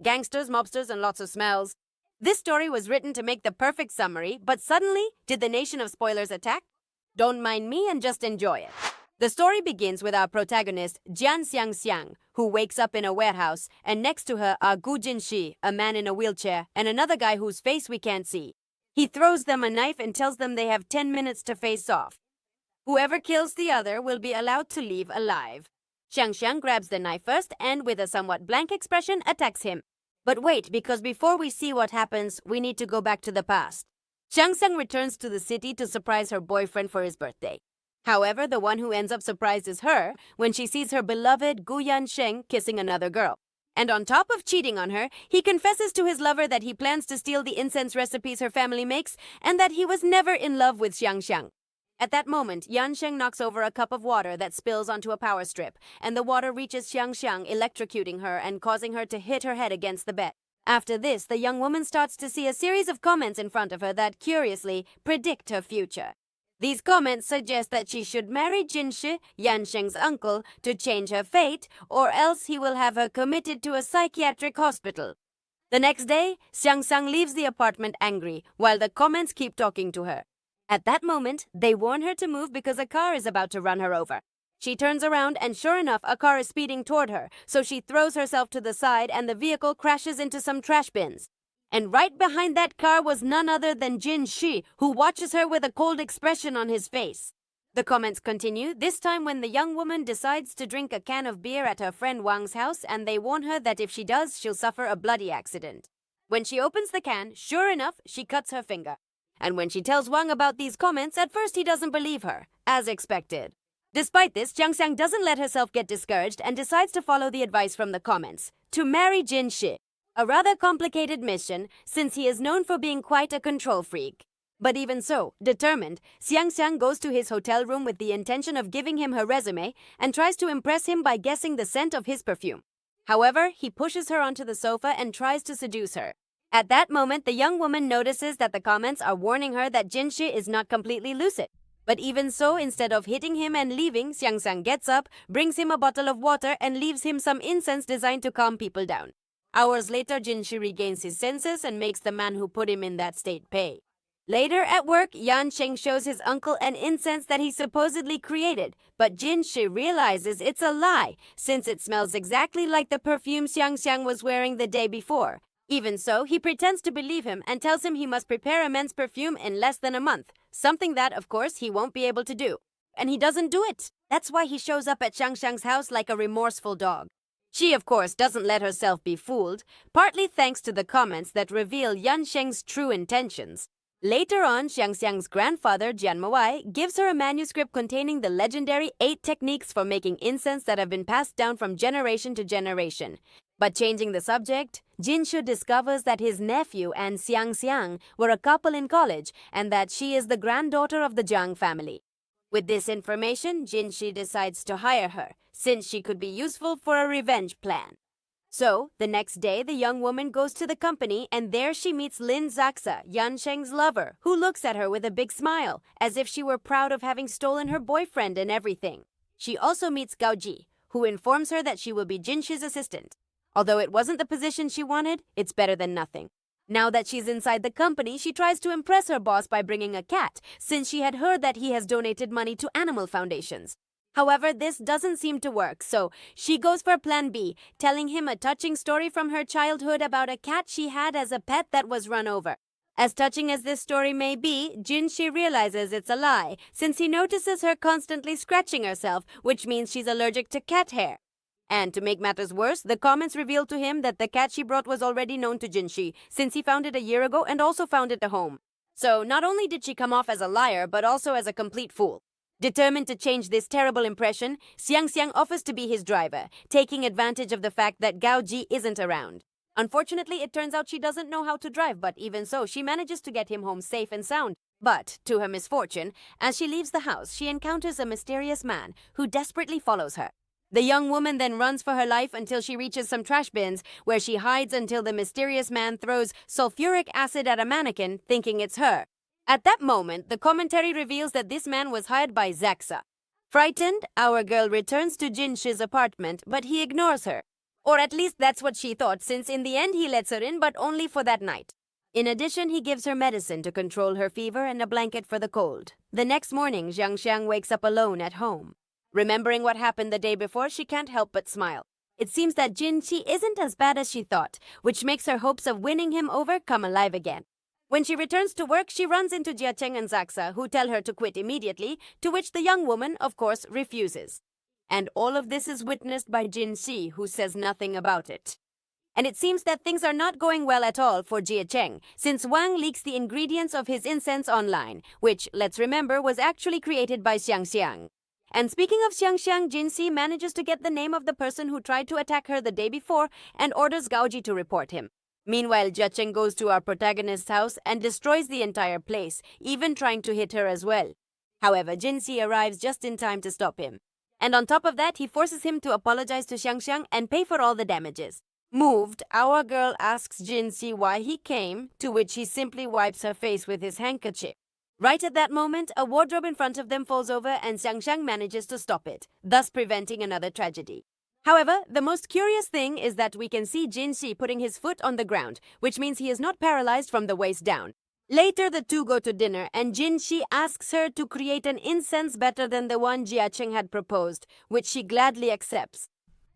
gangsters, mobsters, and lots of smells. This story was written to make the perfect summary, but suddenly, did the nation of spoilers attack? Don't mind me and just enjoy it. The story begins with our protagonist, Jian Xiang, who wakes up in a warehouse, and next to her are Gu Jinshi, a man in a wheelchair, and another guy whose face we can't see. He throws them a knife and tells them they have 10 minutes to face off. Whoever kills the other will be allowed to leave alive. Xiang grabs the knife first and, with a somewhat blank expression, attacks him. But wait, because before we see what happens, we need to go back to the past. Xiang returns to the city to surprise her boyfriend for his birthday. However, the one who ends up surprised is her when she sees her beloved Gu Yansheng kissing another girl. And on top of cheating on her, he confesses to his lover that he plans to steal the incense recipes her family makes and that he was never in love with Xiang. At that moment, Yansheng knocks over a cup of water that spills onto a power strip, and the water reaches Xiang, electrocuting her and causing her to hit her head against the bed. After this, the young woman starts to see a series of comments in front of her that, curiously, predict her future. These comments suggest that she should marry Jinshi, Yansheng's uncle, to change her fate, or else he will have her committed to a psychiatric hospital. The next day, Xiang leaves the apartment angry, while the comments keep talking to her. At that moment, they warn her to move because a car is about to run her over. She turns around and sure enough, a car is speeding toward her, so she throws herself to the side and the vehicle crashes into some trash bins. And right behind that car was none other than Jin Shi, who watches her with a cold expression on his face. The comments continue, this time when the young woman decides to drink a can of beer at her friend Wang's house, and they warn her that if she does, she'll suffer a bloody accident. When she opens the can, sure enough, she cuts her finger. And when she tells Wang about these comments, at first he doesn't believe her, as expected. Despite this, Xiang doesn't let herself get discouraged and decides to follow the advice from the comments, to marry Jin Shi. A rather complicated mission, since he is known for being quite a control freak. But even so, determined, Xiang goes to his hotel room with the intention of giving him her resume and tries to impress him by guessing the scent of his perfume. However, he pushes her onto the sofa and tries to seduce her. At that moment, the young woman notices that the comments are warning her that Jinshi is not completely lucid. But even so, instead of hitting him and leaving, Xiang gets up, brings him a bottle of water, and leaves him some incense designed to calm people down. Hours later, Jinshi regains his senses and makes the man who put him in that state pay. Later at work, Yansheng shows his uncle an incense that he supposedly created, but Jinshi realizes it's a lie, since it smells exactly like the perfume Xiang was wearing the day before. Even so, he pretends to believe him and tells him he must prepare a men's perfume in less than a month, something that, of course, he won't be able to do. And he doesn't do it. That's why he shows up at Xiang's house like a remorseful dog. She, of course, doesn't let herself be fooled, partly thanks to the comments that reveal Yansheng's true intentions. Later on, Xiang's grandfather, Jianmawai, gives her a manuscript containing the legendary 8 techniques for making incense that have been passed down from generation to generation. But changing the subject, Jinshu discovers that his nephew and Xiang were a couple in college and that she is the granddaughter of the Jiang family. With this information, Jinshi decides to hire her, since she could be useful for a revenge plan. So, the next day, the young woman goes to the company and there she meets Lin Zaxa, Yansheng's lover, who looks at her with a big smile, as if she were proud of having stolen her boyfriend and everything. She also meets Gao Ji, who informs her that she will be Jinshi's assistant. Although it wasn't the position she wanted, it's better than nothing. Now that she's inside the company, she tries to impress her boss by bringing a cat, since she had heard that he has donated money to animal foundations. However, this doesn't seem to work, so she goes for plan B, telling him a touching story from her childhood about a cat she had as a pet that was run over. As touching as this story may be, Jinshi realizes it's a lie, since he notices her constantly scratching herself, which means she's allergic to cat hair. And to make matters worse, the comments reveal to him that the cat she brought was already known to Jinshi, since he found it a year ago and also found it a home. So not only did she come off as a liar, but also as a complete fool. Determined to change this terrible impression, Xiang offers to be his driver, taking advantage of the fact that Gao Ji isn't around. Unfortunately, it turns out she doesn't know how to drive, but even so, she manages to get him home safe and sound. But, to her misfortune, as she leaves the house, she encounters a mysterious man who desperately follows her. The young woman then runs for her life until she reaches some trash bins, where she hides until the mysterious man throws sulfuric acid at a mannequin, thinking it's her. At that moment, the commentary reveals that this man was hired by Zaxa. Frightened, our girl returns to Jinshi's apartment, but he ignores her. Or at least that's what she thought, since in the end he lets her in, but only for that night. In addition, he gives her medicine to control her fever and a blanket for the cold. The next morning, Xiangxiang wakes up alone at home. Remembering what happened the day before, she can't help but smile. It seems that Jinxi isn't as bad as she thought, which makes her hopes of winning him over come alive again. When she returns to work, she runs into Jiacheng and Zaxa, who tell her to quit immediately, to which the young woman, of course, refuses. And all of this is witnessed by Jinxi, who says nothing about it. And it seems that things are not going well at all for Jiacheng, since Wang leaks the ingredients of his incense online, which, let's remember, was actually created by Xiangxiang. And speaking of Xiangxiang, Jinxi manages to get the name of the person who tried to attack her the day before and orders Gaoji to report him. Meanwhile, Jiacheng goes to our protagonist's house and destroys the entire place, even trying to hit her as well. However, Jinxi arrives just in time to stop him. And on top of that, he forces him to apologize to Xiangxiang and pay for all the damages. Moved, our girl asks Jinxi why he came, to which he simply wipes her face with his handkerchief. Right at that moment, a wardrobe in front of them falls over and Xiangxiang manages to stop it, thus preventing another tragedy. However, the most curious thing is that we can see Jinxi putting his foot on the ground, which means he is not paralyzed from the waist down. Later, the two go to dinner, and Jinxi asks her to create an incense better than the one Jiacheng had proposed, which she gladly accepts.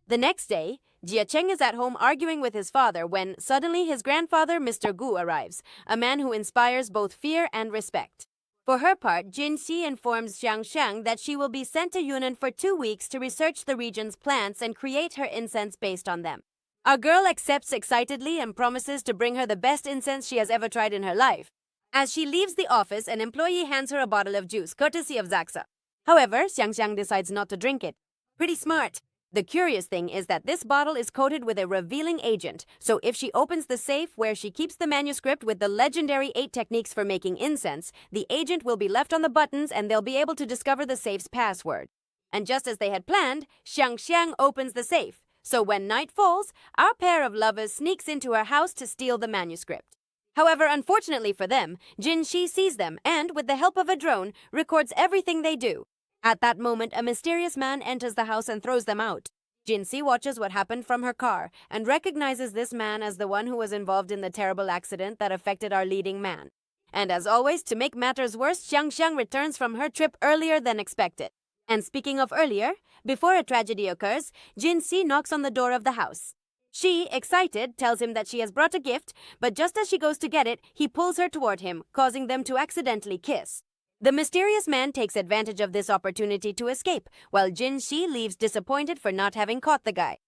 The next day, Jiacheng is at home arguing with his father when suddenly his grandfather, Mr. Gu, arrives, a man who inspires both fear and respect. For her part, Jinxi informs Xiangxiang that she will be sent to Yunnan for 2 weeks to research the region's plants and create her incense based on them. Our girl accepts excitedly and promises to bring her the best incense she has ever tried in her life. As she leaves the office, an employee hands her a bottle of juice, courtesy of Zaxa. However, Xiangxiang decides not to drink it. Pretty smart. The curious thing is that this bottle is coated with a revealing agent, so if she opens the safe where she keeps the manuscript with the legendary 8 techniques for making incense, the agent will be left on the buttons and they'll be able to discover the safe's password. And just as they had planned, Xiangxiang opens the safe. So when night falls, our pair of lovers sneaks into her house to steal the manuscript. However, unfortunately for them, Jinxi sees them and, with the help of a drone, records everything they do. At that moment, a mysterious man enters the house and throws them out. Jinxi watches what happened from her car and recognizes this man as the one who was involved in the terrible accident that affected our leading man. And as always, to make matters worse, Xiangxiang returns from her trip earlier than expected. And speaking of earlier, before a tragedy occurs, Jinxi knocks on the door of the house. She, excited, tells him that she has brought a gift, but just as she goes to get it, he pulls her toward him, causing them to accidentally kiss. The mysterious man takes advantage of this opportunity to escape, while Jinxi leaves disappointed for not having caught the guy.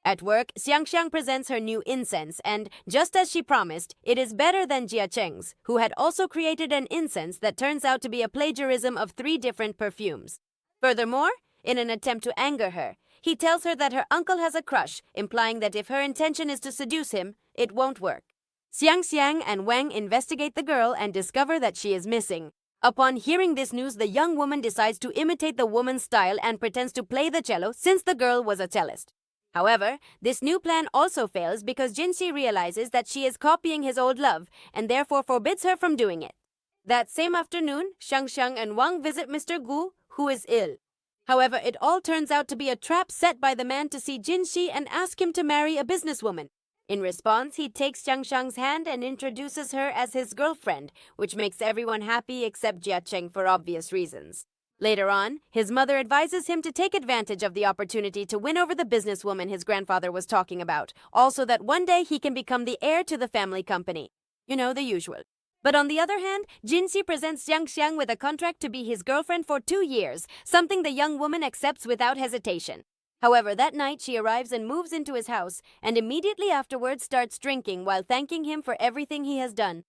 At work, Xiangxiang presents her new incense, and just as she promised, it is better than Jiacheng's, who had also created an incense that turns out to be a plagiarism of 3 different perfumes. Furthermore, in an attempt to anger her, he tells her that her uncle has a crush, implying that if her intention is to seduce him, it won't work. Xiangxiang and Wang investigate the girl and discover that she is missing. Upon hearing this news, the young woman decides to imitate the woman's style and pretends to play the cello since the girl was a cellist. However, this new plan also fails because Jinxi realizes that she is copying his old love and therefore forbids her from doing it. That same afternoon, Xiangxiang and Wang visit Mr. Gu, who is ill. However, it all turns out to be a trap set by the man to see Jinxi and ask him to marry a businesswoman. In response, he takes Xiangxiang's hand and introduces her as his girlfriend, which makes everyone happy except Jiacheng for obvious reasons. Later on, his mother advises him to take advantage of the opportunity to win over the businesswoman his grandfather was talking about, also that one day he can become the heir to the family company. You know, the usual. But on the other hand, Jinxi presents Xiangxiang with a contract to be his girlfriend for 2 years, something the young woman accepts without hesitation. However, that night she arrives and moves into his house, and immediately afterwards starts drinking while thanking him for everything he has done.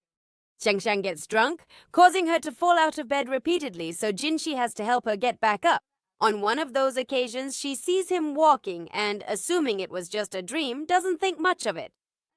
Xiangxiang gets drunk, causing her to fall out of bed repeatedly, so Jinxi has to help her get back up. On one of those occasions, she sees him walking and, assuming it was just a dream, doesn't think much of it.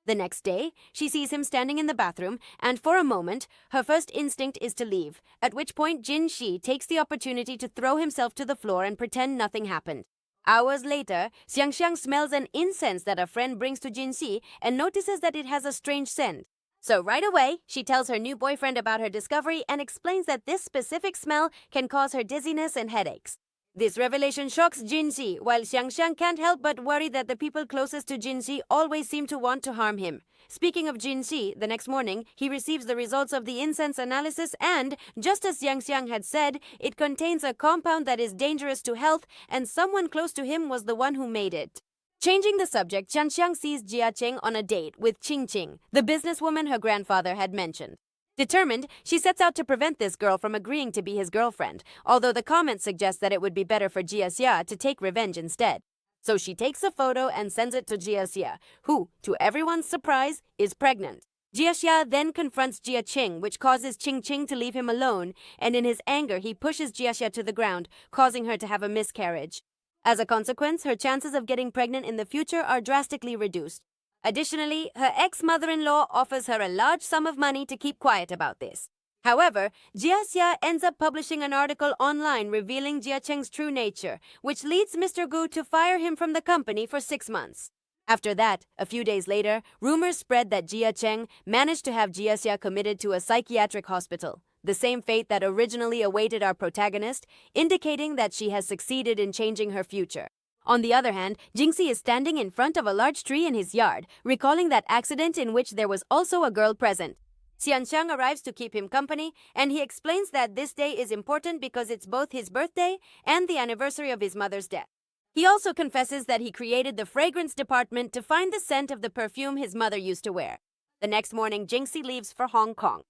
The next day, she sees him standing in the bathroom, and for a moment, her first instinct is to leave, at which point Jinxi takes the opportunity to throw himself to the floor and pretend nothing happened. Hours later, Xiangxiang smells an incense that a friend brings to Jinxi and notices that it has a strange scent. So right away, she tells her new boyfriend about her discovery and explains that this specific smell can cause her dizziness and headaches. This revelation shocks Jinxi, while Xiangxiang can't help but worry that the people closest to Jinxi always seem to want to harm him. Speaking of Jinxi, the next morning, he receives the results of the incense analysis and, just as Xiangxiang had said, it contains a compound that is dangerous to health, and someone close to him was the one who made it. Changing the subject, Xiangxiang sees Jia Cheng on a date with Qing Qing, the businesswoman her grandfather had mentioned. Determined, she sets out to prevent this girl from agreeing to be his girlfriend, although the comments suggest that it would be better for Jia Xia to take revenge instead. So she takes a photo and sends it to Jia Xia, who, to everyone's surprise, is pregnant. Jia Xia then confronts Jia Qing, which causes Qing Qing to leave him alone, and in his anger he pushes Jia Xia to the ground, causing her to have a miscarriage. As a consequence, her chances of getting pregnant in the future are drastically reduced. Additionally, her ex-mother-in-law offers her a large sum of money to keep quiet about this. However, Jia Xia ends up publishing an article online revealing Jia Cheng's true nature, which leads Mr. Gu to fire him from the company for 6 months. After that, a few days later, rumors spread that Jia Cheng managed to have Jia Xia committed to a psychiatric hospital, the same fate that originally awaited our protagonist, indicating that she has succeeded in changing her future. On the other hand, Jinxi is standing in front of a large tree in his yard, recalling that accident in which there was also a girl present. Xianxiang arrives to keep him company, and he explains that this day is important because it's both his birthday and the anniversary of his mother's death. He also confesses that he created the fragrance department to find the scent of the perfume his mother used to wear. The next morning, Jinxi leaves for Hong Kong.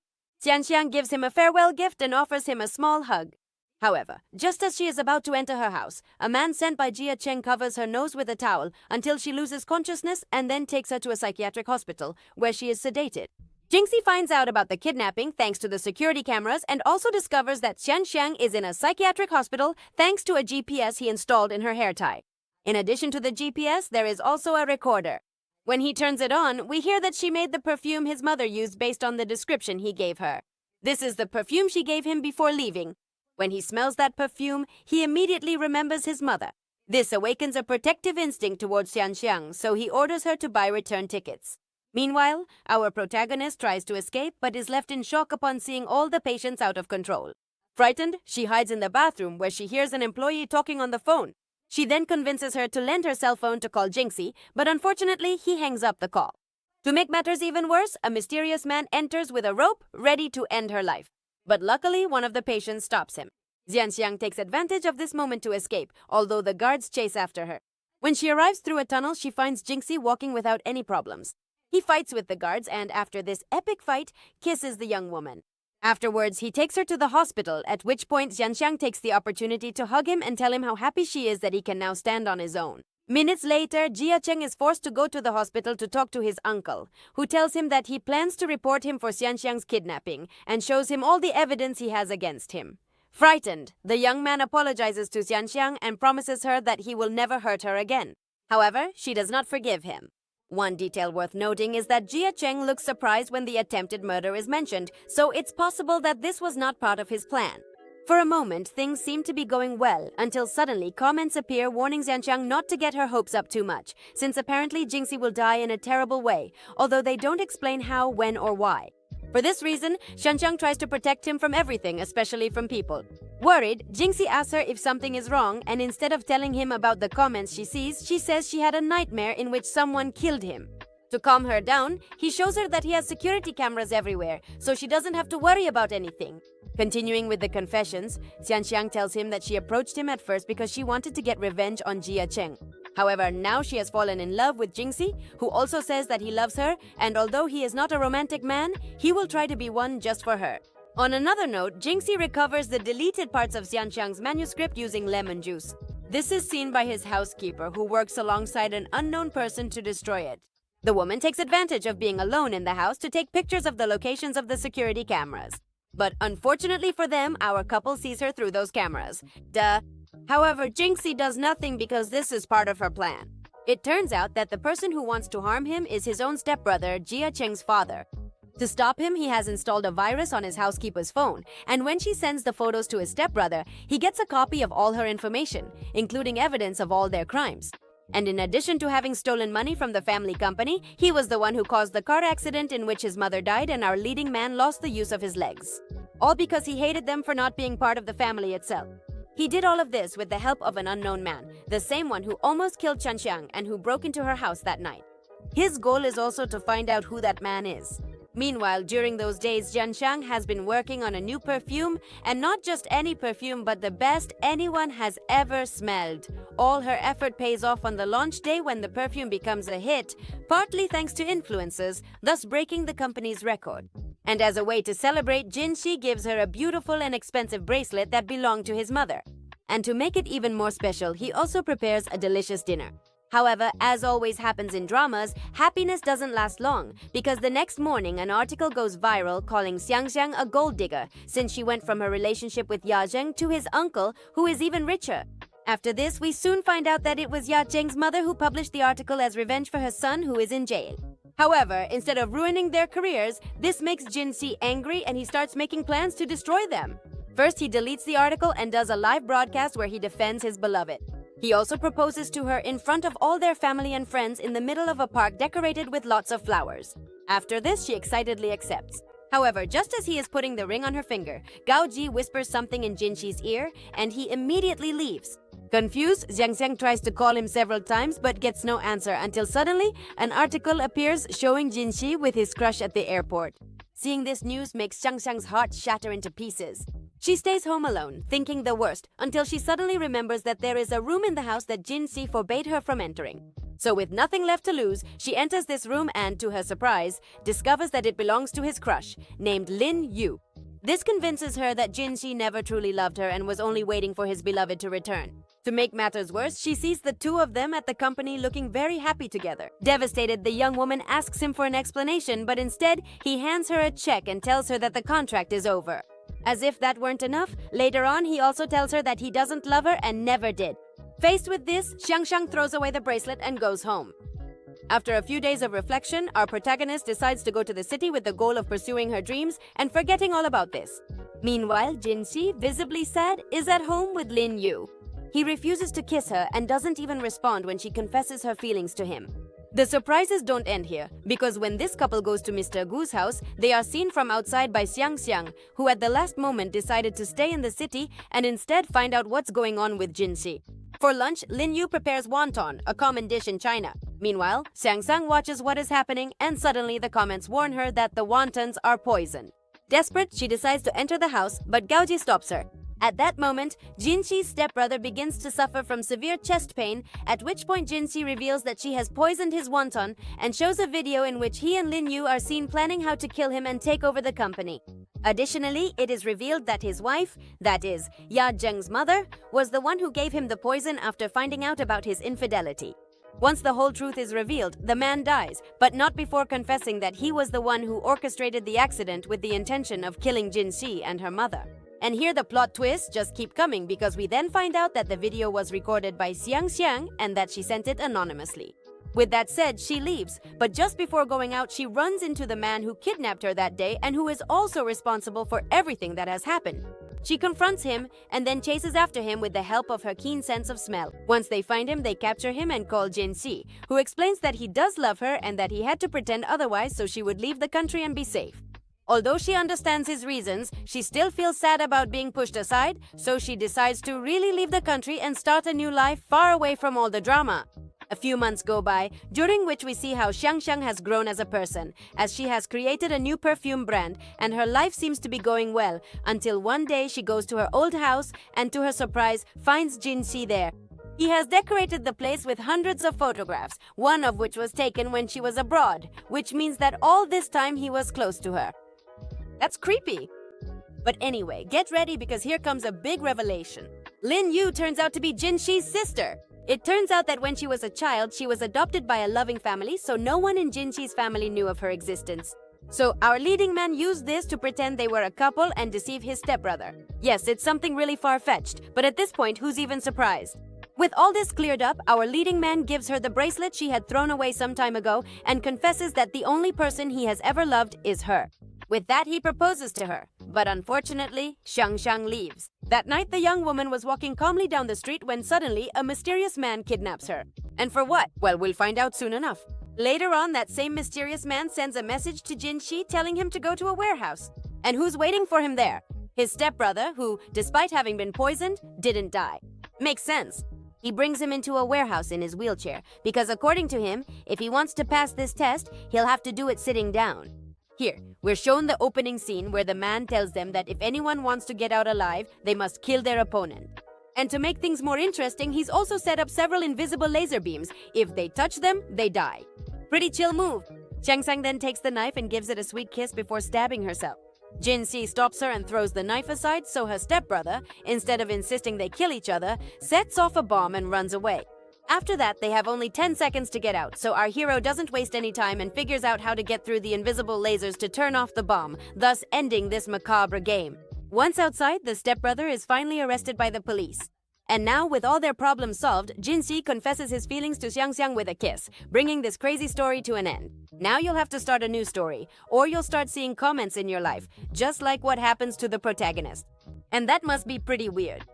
Xianxiang gives him a farewell gift and offers him a small hug. However, just as she is about to enter her house, a man sent by Jia Cheng covers her nose with a towel until she loses consciousness and then takes her to a psychiatric hospital, where she is sedated. Jinxi finds out about the kidnapping thanks to the security cameras and also discovers that Xianxiang is in a psychiatric hospital thanks to a GPS he installed in her hair tie. In addition to the GPS, there is also a recorder. When he turns it on, we hear that she made the perfume his mother used based on the description he gave her. This is the perfume she gave him before leaving. When he smells that perfume, he immediately remembers his mother. This awakens a protective instinct towards Xianxiang, so he orders her to buy return tickets. Meanwhile, our protagonist tries to escape but is left in shock upon seeing all the patients out of control. Frightened, she hides in the bathroom where she hears an employee talking on the phone. She then convinces her to lend her cell phone to call Jinxi, but unfortunately, he hangs up the call. To make matters even worse, a mysterious man enters with a rope, ready to end her life. But luckily, one of the patients stops him. Xianxiang takes advantage of this moment to escape, although the guards chase after her. When she arrives through a tunnel, she finds Jinxi walking without any problems. He fights with the guards and, after this epic fight, kisses the young woman. Afterwards, he takes her to the hospital, at which point Xianxiang takes the opportunity to hug him and tell him how happy she is that he can now stand on his own. Minutes later, Jia Cheng is forced to go to the hospital to talk to his uncle, who tells him that he plans to report him for Xianxiang's kidnapping and shows him all the evidence he has against him. Frightened, the young man apologizes to Xianxiang and promises her that he will never hurt her again. However, she does not forgive him. One detail worth noting is that Jia Cheng looks surprised when the attempted murder is mentioned, so it's possible that this was not part of his plan. For a moment, things seem to be going well, until suddenly comments appear warning Xianxiang not to get her hopes up too much, since apparently Jinxi will die in a terrible way, although they don't explain how, when, or why. For this reason, Xianxiang tries to protect him from everything, especially from people. Worried, Jinxi asks her if something is wrong, and instead of telling him about the comments she sees, she says she had a nightmare in which someone killed him. To calm her down, he shows her that he has security cameras everywhere, so she doesn't have to worry about anything. Continuing with the confessions, Xianxiang tells him that she approached him at first because she wanted to get revenge on Jia Cheng. However, now she has fallen in love with Jinxi, who also says that he loves her, and although he is not a romantic man, he will try to be one just for her. On another note, Jinxi recovers the deleted parts of Xianxiang's manuscript using lemon juice. This is seen by his housekeeper, who works alongside an unknown person to destroy it. The woman takes advantage of being alone in the house to take pictures of the locations of the security cameras. But unfortunately for them, our couple sees her through those cameras. Duh. However, Jinxi does nothing because this is part of her plan. It turns out that the person who wants to harm him is his own stepbrother, Jia Cheng's father. To stop him, he has installed a virus on his housekeeper's phone, and when she sends the photos to his stepbrother, he gets a copy of all her information, including evidence of all their crimes. And in addition to having stolen money from the family company, he was the one who caused the car accident in which his mother died and our leading man lost the use of his legs. All because he hated them for not being part of the family itself. He did all of this with the help of an unknown man, the same one who almost killed Chanxiang and who broke into her house that night. His goal is also to find out who that man is. Meanwhile, during those days, Jianxiang has been working on a new perfume, and not just any perfume, but the best anyone has ever smelled. All her effort pays off on the launch day when the perfume becomes a hit, partly thanks to influencers, thus breaking the company's record. And as a way to celebrate, Jinxi gives her a beautiful and expensive bracelet that belonged to his mother. And to make it even more special, he also prepares a delicious dinner. However, as always happens in dramas, happiness doesn't last long, because the next morning an article goes viral calling Xiangxiang a gold digger, since she went from her relationship with Ya Zheng to his uncle, who is even richer. After this, we soon find out that it was Ya Zheng's mother who published the article as revenge for her son, who is in jail. However, instead of ruining their careers, this makes Jinxi angry and he starts making plans to destroy them. First, he deletes the article and does a live broadcast where he defends his beloved. He also proposes to her in front of all their family and friends in the middle of a park decorated with lots of flowers. After this, she excitedly accepts. However, just as he is putting the ring on her finger, Gao Ji whispers something in Jinxi's ear, and he immediately leaves. Confused, Jiangxiang tries to call him several times but gets no answer until suddenly an article appears showing Jinxi with his crush at the airport. Seeing this news makes Jiangxiang's heart shatter into pieces. She stays home alone, thinking the worst, until she suddenly remembers that there is a room in the house that Jinxi forbade her from entering. So with nothing left to lose, she enters this room and, to her surprise, discovers that it belongs to his crush, named Lin Yu. This convinces her that Jinxi never truly loved her and was only waiting for his beloved to return. To make matters worse, she sees the two of them at the company looking very happy together. Devastated, the young woman asks him for an explanation, but instead, he hands her a check and tells her that the contract is over. As if that weren't enough, later on he also tells her that he doesn't love her and never did. Faced with this, Xiangxiang throws away the bracelet and goes home. After a few days of reflection, our protagonist decides to go to the city with the goal of pursuing her dreams and forgetting all about this. Meanwhile, Jinxi, visibly sad, is at home with Lin Yu. He refuses to kiss her and doesn't even respond when she confesses her feelings to him. The surprises don't end here, because when this couple goes to Mr. Gu's house, they are seen from outside by Xiangxiang, who at the last moment decided to stay in the city and instead find out what's going on with Jinxi. For lunch, Lin Yu prepares wonton, a common dish in China. Meanwhile, Xiangxiang watches what is happening and suddenly the comments warn her that the wontons are poison. Desperate, she decides to enter the house, but Gaoji stops her. At that moment, Jinxi's stepbrother begins to suffer from severe chest pain, at which point Jinxi reveals that she has poisoned his wonton and shows a video in which he and Lin Yu are seen planning how to kill him and take over the company. Additionally, it is revealed that his wife, that is, Ya Zheng's mother, was the one who gave him the poison after finding out about his infidelity. Once the whole truth is revealed, the man dies, but not before confessing that he was the one who orchestrated the accident with the intention of killing Jinxi and her mother. And here the plot twists just keep coming because we then find out that the video was recorded by Xiangxiang and that she sent it anonymously. With that said, she leaves, but just before going out, she runs into the man who kidnapped her that day and who is also responsible for everything that has happened. She confronts him and then chases after him with the help of her keen sense of smell. Once they find him, they capture him and call Jinxi, who explains that he does love her and that he had to pretend otherwise so she would leave the country and be safe. Although she understands his reasons, she still feels sad about being pushed aside, so she decides to really leave the country and start a new life far away from all the drama. A few months go by, during which we see how Xiangxiang has grown as a person, as she has created a new perfume brand, and her life seems to be going well, until one day she goes to her old house and to her surprise finds Jinxi there. He has decorated the place with hundreds of photographs, one of which was taken when she was abroad, which means that all this time he was close to her. That's creepy. But anyway, get ready because here comes a big revelation. Lin Yu turns out to be Jinxi's sister. It turns out that when she was a child, she was adopted by a loving family, so no one in Jinxi's family knew of her existence. So our leading man used this to pretend they were a couple and deceive his stepbrother. Yes, it's something really far-fetched, but at this point, who's even surprised? With all this cleared up, our leading man gives her the bracelet she had thrown away some time ago and confesses that the only person he has ever loved is her. With that, he proposes to her. But unfortunately, Xiangxiang leaves. That night, the young woman was walking calmly down the street when suddenly a mysterious man kidnaps her. And for what? Well, we'll find out soon enough. Later on, that same mysterious man sends a message to Jinxi telling him to go to a warehouse. And who's waiting for him there? His stepbrother, who, despite having been poisoned, didn't die. Makes sense. He brings him into a warehouse in his wheelchair because, according to him, if he wants to pass this test, he'll have to do it sitting down. Here, we're shown the opening scene where the man tells them that if anyone wants to get out alive, they must kill their opponent. And to make things more interesting, he's also set up several invisible laser beams. If they touch them, they die. Pretty chill move. Changsang then takes the knife and gives it a sweet kiss before stabbing herself. Jin-si stops her and throws the knife aside, so her stepbrother, instead of insisting they kill each other, sets off a bomb and runs away. After that, they have only 10 seconds to get out, so our hero doesn't waste any time and figures out how to get through the invisible lasers to turn off the bomb, thus ending this macabre game. Once outside, the stepbrother is finally arrested by the police. And now, with all their problems solved, Jin-si confesses his feelings to Xiang-xiang with a kiss, bringing this crazy story to an end. Now you'll have to start a new story, or you'll start seeing comments in your life, just like what happens to the protagonist. And that must be pretty weird.